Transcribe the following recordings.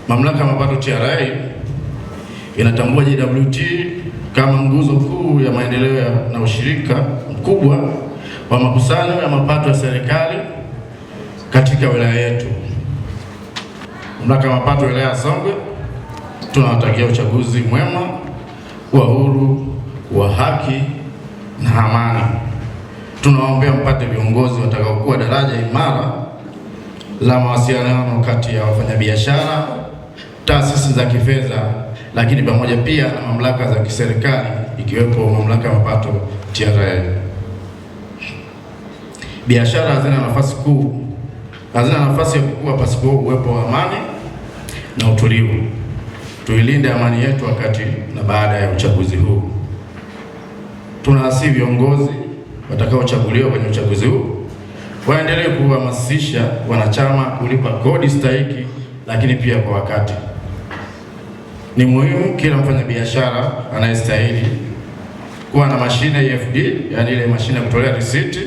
Mamlaka ya Mapato TRA inatambua JWT kama nguzo kuu ya maendeleo na ushirika mkubwa wa makusanyo ya mapato ya serikali katika wilaya yetu. Mamlaka ya Mapato wilaya ya Songwe tunawatakia uchaguzi mwema, wa huru, wa haki na amani. Tunawaombea mpate viongozi watakaokuwa daraja imara la mawasiliano kati ya wafanyabiashara, taasisi za kifedha, lakini pamoja pia na mamlaka za kiserikali ikiwepo Mamlaka ya Mapato TRA. Biashara hazina nafasi ya kukua pasipo uwepo wa amani na utulivu. Tuilinde amani yetu wakati na baada ya uchaguzi huu. Tunawasihi viongozi watakaochaguliwa kwenye uchaguzi huu waendelee kuhamasisha wanachama kulipa kodi stahiki, lakini pia kwa wakati. Ni muhimu kila mfanyabiashara anayestahili kuwa na mashine EFD, yani ile mashine ya kutolea risiti,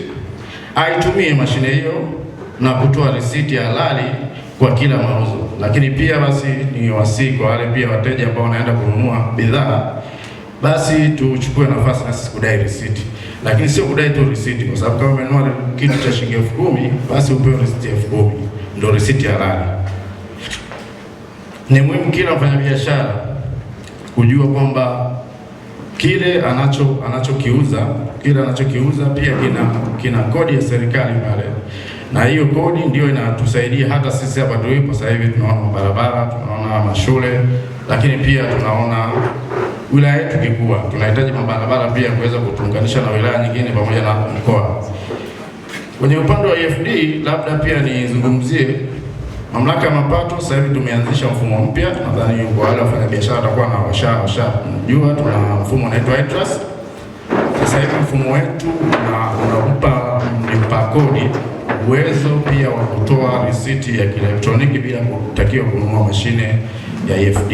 aitumie mashine hiyo na kutoa risiti halali kwa kila mauzo. Lakini pia basi ni wasihi kwa wale pia wateja ambao wanaenda kununua bidhaa, basi tuchukue nafasi na sisi kudai risiti, lakini sio kudai tu risiti, kwa sababu kama umenunua kitu cha shilingi 10,000 basi upewe risiti 10,000, ndio risiti halali. Ni muhimu kila mfanyabiashara kujua kwamba kile anachokiuza pia kina kodi ya serikali pale, na hiyo kodi ndio inatusaidia hata sisi hapa tulipo sasa hivi. Tunaona barabara, tunaona mashule, lakini pia tunaona wilaya yetu kikua. Tunahitaji mabarabara pia kuweza kutuunganisha na wilaya nyingine pamoja na mkoa. Kwenye upande wa EFD, labda pia nizungumzie Mamlaka ya Mapato. Sasa hivi tumeanzisha mfumo mpya, nadhani kwa wale wafanyabiashara watakuwa na washajua, tuna mfumo unaitwa iTrust. Sasa hivi mfumo wetu unampa mlipa kodi uwezo pia wa kutoa risiti ya kielektroniki bila kutakiwa kununua mashine ya EFD.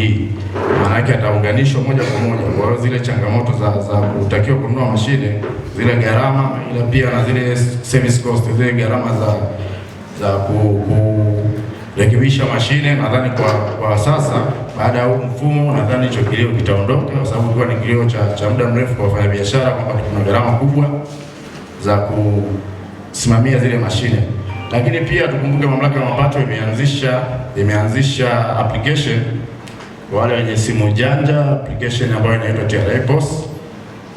Maana yake ataunganishwa moja kwa moja. Kwa hiyo zile changamoto za kutakiwa kununua mashine, zile gharama, ila pia na zile service cost, zile gharama za kurekebisha mashine, nadhani kwa sasa baada ya mfumo, nadhani hicho kilio kitaondoka, kwa sababu kwa ni kilio cha muda mrefu kwa wafanyabiashara kwamba kuna gharama kubwa za kusimamia zile mashine. Lakini pia tukumbuke Mamlaka ya Mapato imeanzisha application kwa wale wenye simu janja, application ambayo inaitwa TRA POS.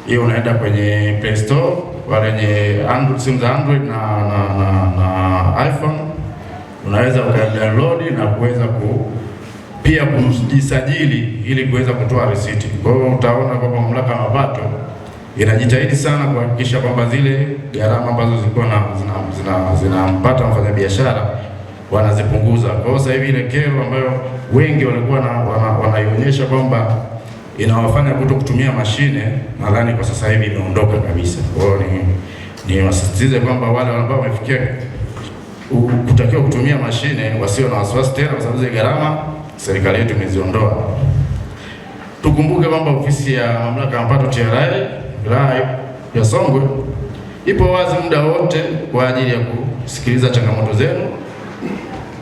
Hiyo unaenda kwenye Play Store, wale wenye simu za Android na iPhone unaweza ukadownload na kuweza pia kujisajili ili kuweza kutoa risiti. Kwa hiyo utaona kwamba Mamlaka ya Mapato inajitahidi sana kuhakikisha kwamba zile gharama ambazo zilikuwa zinampata mfanyabiashara wanazipunguza. Kwa hiyo sasa hivi ile kero ambayo wengi walikuwa wanaionyesha kwamba inawafanya kuto kutumia mashine, nadhani kwa sasa hivi imeondoka kabisa. Kwa hiyo ni wasisitize kwamba wale ambao wamefikia kutakiwa kutumia mashine wasio na wasiwasi tena, kwa sababu zile gharama serikali yetu imeziondoa. Tukumbuke kwamba ofisi ya Mamlaka ya Mapato TRA wilaya ya Songwe ipo wazi muda wote kwa ajili ya kusikiliza changamoto zenu,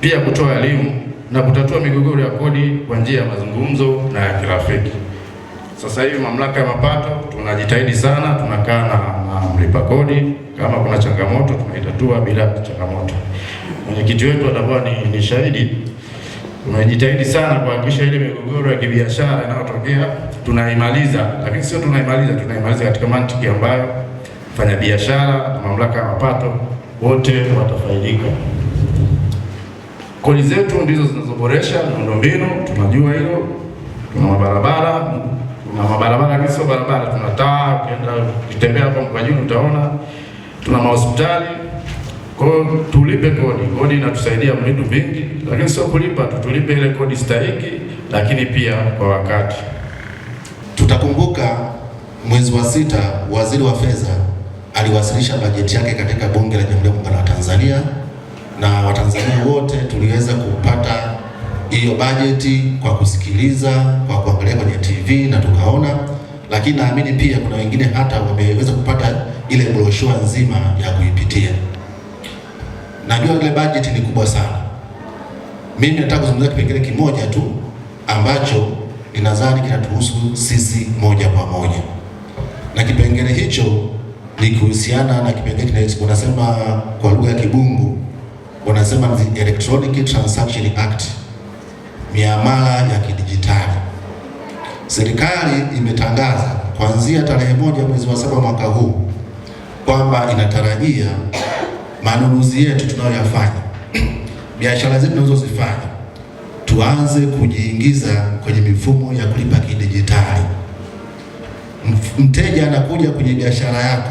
pia kutoa elimu na kutatua migogoro ya kodi kwa njia ya mazungumzo na ya kirafiki. Sasa hivi Mamlaka ya Mapato tunajitahidi sana, tunakaa na mlipa kodi, kama kuna changamoto tunaitatua bila changamoto. Mwenyekiti wetu atakuwa ni shahidi. Tunajitahidi sana kuhakikisha ile migogoro ya kibiashara inayotokea tunaimaliza, lakini sio tunaimaliza katika mantiki ambayo wafanyabiashara na Mamlaka ya Mapato wote watafaidika. Kodi zetu ndizo zinazoboresha miundombinu, tunajua hilo. Tuna mabarabara lakini sio barabara, tuna taa, ukitembea hapa Mkwajuni utaona. Tuna mahospitali. Kwa hiyo tulipe kodi. Kodi inatusaidia vitu vingi, lakini sio kulipa tu, tulipe ile kodi stahiki, lakini pia kwa wakati. Tutakumbuka mwezi wa 6 Waziri wa Fedha aliwasilisha bajeti yake katika Bunge la Jamhuri ya Muungano wa Tanzania, na Watanzania wote tuliweza kupata hiyo bajeti kwa kusikiliza, kwa kuangalia kwenye TV na tukaona, lakini naamini pia kuna wengine hata wameweza kupata ile brochure nzima ya kuipitia. Najua ile bajeti ni kubwa sana, Mimi nataka kuzungumzia kipengele kimoja tu ambacho ninadhani kinatuhusu sisi moja kwa moja, na kipengele hicho ni kuhusiana na kipengele unasema kwa lugha ya Kibungu wanasema the Electronic Transaction Act, miamala ya kidijitali. Serikali imetangaza kuanzia tarehe 1 mwezi wa 7 mwaka huu kwamba inatarajia manunuzi yetu tunayoyafanya, biashara zetu tunazozifanya, tuanze kujiingiza kwenye mifumo ya kulipa kidijitali. Mteja anakuja kwenye biashara yako,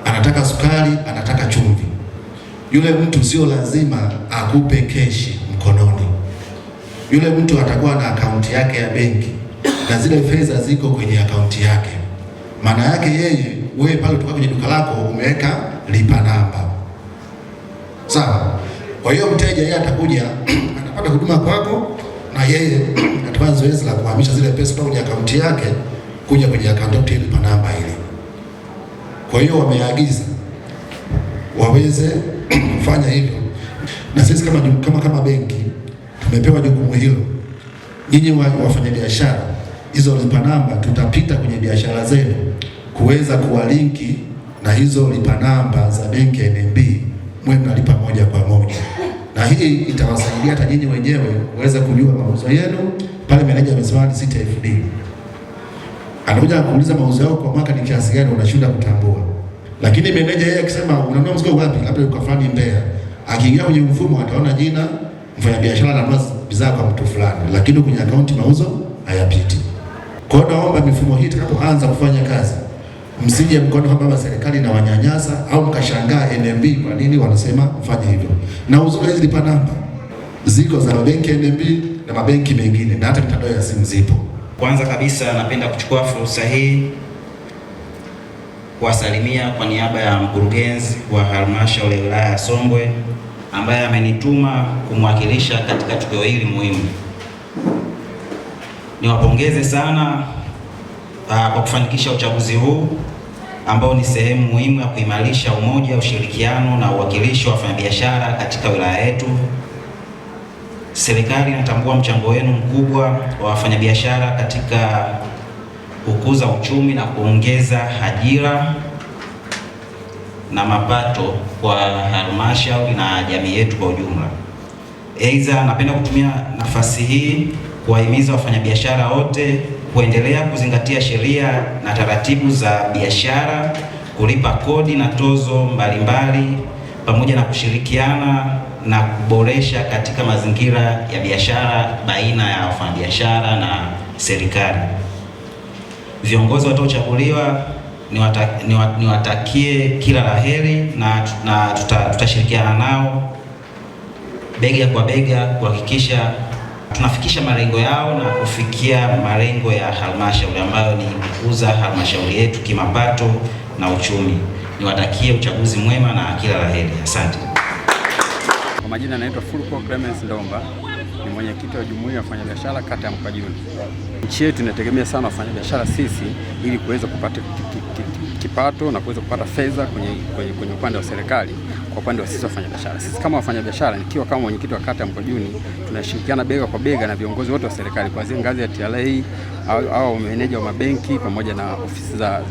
anataka sukari, anataka chumvi. Yule mtu sio lazima akupe keshi mkononi. Yule mtu atakuwa na akaunti yake ya benki na zile fedha ziko kwenye akaunti yake. Maana yake yeye, wewe pale utoka kwenye duka lako umeweka lipa namba. Sawa? Kwa hiyo mteja yeye atakuja anapata huduma kwako, na yeye atafanya zoezi la kuhamisha zile pesa kutoka kwenye akaunti yake kuja kwenye akaunti ya lipa namba ile. Kwa hiyo wameagiza waweze kufanya hivyo, na sisi kama benki tumepewa jukumu hilo. Nyinyi wafanyabiashara, hizo lipa namba tutapita kwenye biashara zenu kuweza kuwalinki na hizo lipa namba za benki ya NMB, mwe mnalipa moja kwa moja, na hii itawasaidia hata nyinyi wenyewe kuweza kujua mauzo yenu. Pale meneja amesema ni 6FD, anakuja kuuliza mauzo yako kwa mwaka ni kiasi gani, unashinda kutambua. Lakini meneja yeye akisema unanunua mzigo wapi, labda kwa fulani Mbeya, akiingia kwenye mfumo ataona jina mfanyabiashara ananunua bidhaa kwa mtu fulani, lakini kwenye akaunti mauzo hayapiti. Kwa hiyo naomba mifumo hii itakapoanza kufanya kazi, msije mkono kama serikali na wanyanyasa au mkashangaa NMB kwa nini wanasema mfanye hivyo. Na uzuri hizi lipa namba ziko za benki NMB na mabenki mengine, na hata mitandao ya simu zipo. Kwanza kabisa napenda kuchukua fursa hii kuwasalimia kwa niaba ya mkurugenzi wa halmashauri ya wilaya ya Songwe ambaye amenituma kumwakilisha katika tukio hili muhimu. Niwapongeze sana kwa kufanikisha uchaguzi huu ambao ni sehemu muhimu ya kuimarisha umoja, ushirikiano na uwakilishi wa wafanyabiashara katika wilaya yetu. Serikali inatambua mchango wenu mkubwa wa wafanyabiashara katika kukuza uchumi na kuongeza ajira na mapato kwa halmashauri na jamii yetu kwa ujumla. Aidha, napenda kutumia nafasi hii kuwahimiza wafanyabiashara wote kuendelea kuzingatia sheria na taratibu za biashara, kulipa kodi na tozo mbalimbali, pamoja na kushirikiana na kuboresha katika mazingira ya biashara baina ya wafanyabiashara na serikali. Viongozi watakaochaguliwa niwatakie kila laheri na tutashirikiana nao bega kwa bega kuhakikisha tunafikisha malengo yao na kufikia malengo ya halmashauri ambayo ni kukuza halmashauri yetu kimapato na uchumi. Niwatakie uchaguzi mwema na kila laheri. Asante. Kwa majina naitwa Fulco Clemens Ndomba, ni mwenyekiti wa jumuiya ya wafanyabiashara kata ya Mkwajuni. Nchi yetu inategemea sana wafanyabiashara sisi ili kuweza kupata kipato na kuweza kupata fedha kwenye upande wa serikali. Kwa upande wa sisi wafanyabiashara, sisi kama wafanyabiashara, nikiwa kama mwenyekiti wa kata ya Mkwajuni, tunashirikiana bega kwa bega na viongozi wote wa serikali kuanzia ngazi ya TRA au meneja wa mabenki pamoja na ofisi za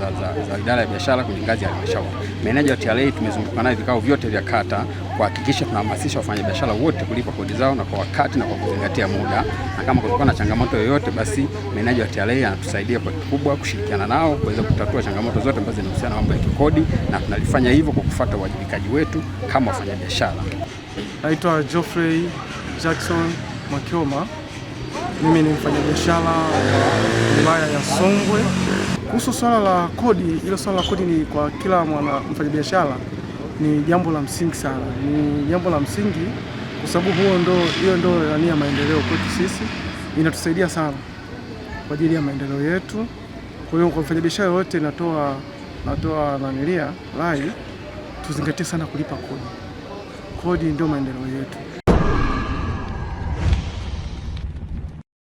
idara ya biashara kwenye ngazi ya halmashauri. Meneja wa TRA tumezunguka naye vikao vyote vya kata kuhakikisha tunahamasisha wafanyabiashara wote kulipa kodi zao na kwa wakati na kwa kuzingatia muda, na kama kutokana na changamoto yoyote, basi meneja wa TRA anatusaidia kwa kikubwa kushirikiana nao kuweza kutatua changamoto zote ambazo zinahusiana na mambo ya kikodi, na tunalifanya hivyo kwa kufuata uwajibikaji wetu kama wafanyabiashara. Naitwa Geoffrey Jackson Makioma. Mimi ni mfanyabiashara wa wilaya ya Songwe. Kuhusu swala la kodi, hilo swala la kodi ni kwa kila mfanyabiashara ni jambo la msingi sana. Ni jambo la msingi kwa sababu hiyo ndio yani ya maendeleo kwetu sisi. Inatusaidia sana kwa ajili ya maendeleo yetu. Kwa hiyo kwa mfanyabiashara wote natoa rai tuzingatie sana kulipa kodi. Kodi ndio maendeleo yetu.